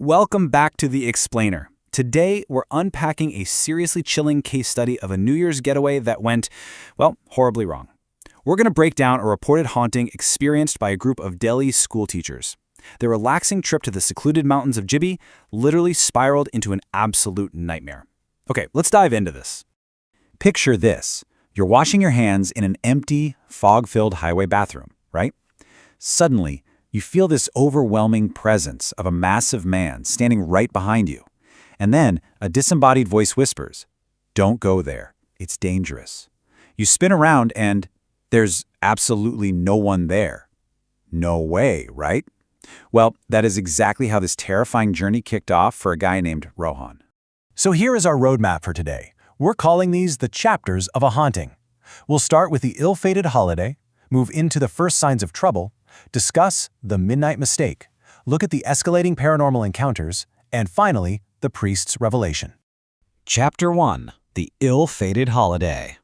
Welcome back to The Explainer. Today, we're unpacking a seriously chilling case study of a New Year's getaway that went, well, horribly wrong. We're going to break down a reported haunting experienced by a group of Delhi school teachers. Their relaxing trip to the secluded mountains of Jibhi literally spiraled into an absolute nightmare. Okay, let's dive into this. Picture this. You're washing your hands in an empty, fog-filled highway bathroom, right? Suddenly, you feel this overwhelming presence of a massive man standing right behind you. And then a disembodied voice whispers, "Don't go there. It's dangerous." You spin around and there's absolutely no one there. No way, right? Well, that is exactly how this terrifying journey kicked off for a guy named Rohan. So here is our roadmap for today. We're calling these the chapters of a haunting. We'll start with the ill-fated holiday, move into the first signs of trouble, discuss the midnight mistake, look at the escalating paranormal encounters, and finally, the priest's revelation. Chapter 1. The Ill-Fated Holiday.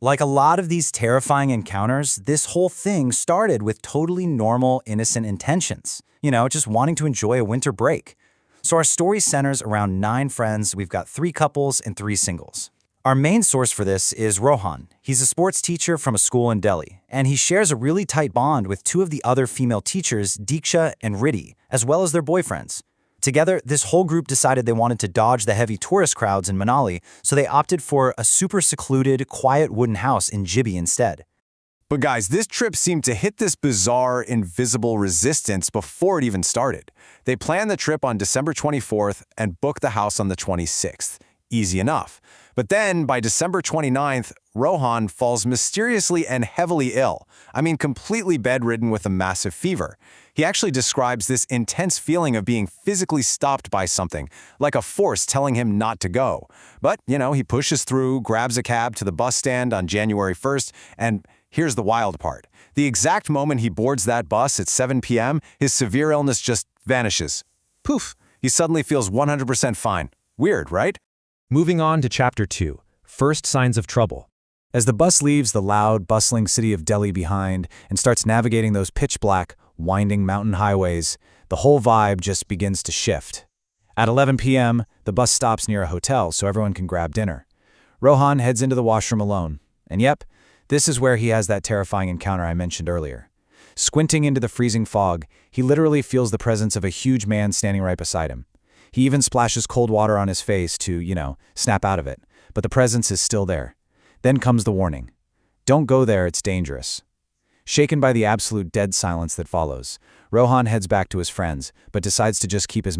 Like a lot of these terrifying encounters, this whole thing started with totally normal, innocent intentions. Just wanting to enjoy a winter break. So our story centers around 9 friends. We've got 3 couples and 3 singles. Our main source for this is Rohan. He's a sports teacher from a school in Delhi, and he shares a really tight bond with 2 of the other female teachers, Diksha and Riddhi, as well as their boyfriends. Together, this whole group decided they wanted to dodge the heavy tourist crowds in Manali, so they opted for a super secluded, quiet wooden house in Jibhi instead. But guys, this trip seemed to hit this bizarre, invisible resistance before it even started. They planned the trip on December 24th and booked the house on the 26th. Easy enough. But then, by December 29th, Rohan falls mysteriously and heavily ill. Completely bedridden with a massive fever. He actually describes this intense feeling of being physically stopped by something, like a force telling him not to go. But, he pushes through, grabs a cab to the bus stand on January 1st, and here's the wild part. The exact moment he boards that bus at 7 p.m., his severe illness just vanishes. Poof! He suddenly feels 100% fine. Weird, right? Moving on to Chapter 2. First signs of trouble. As the bus leaves the loud, bustling city of Delhi behind and starts navigating those pitch-black, winding mountain highways, the whole vibe just begins to shift. At 11 p.m., the bus stops near a hotel so everyone can grab dinner. Rohan heads into the washroom alone. And yep, this is where he has that terrifying encounter I mentioned earlier. Squinting into the freezing fog, he literally feels the presence of a huge man standing right beside him. He even splashes cold water on his face to, snap out of it. But the presence is still there. Then comes the warning. Don't go there, it's dangerous. Shaken by the absolute dead silence that follows, Rohan heads back to his friends, but decides to just keep his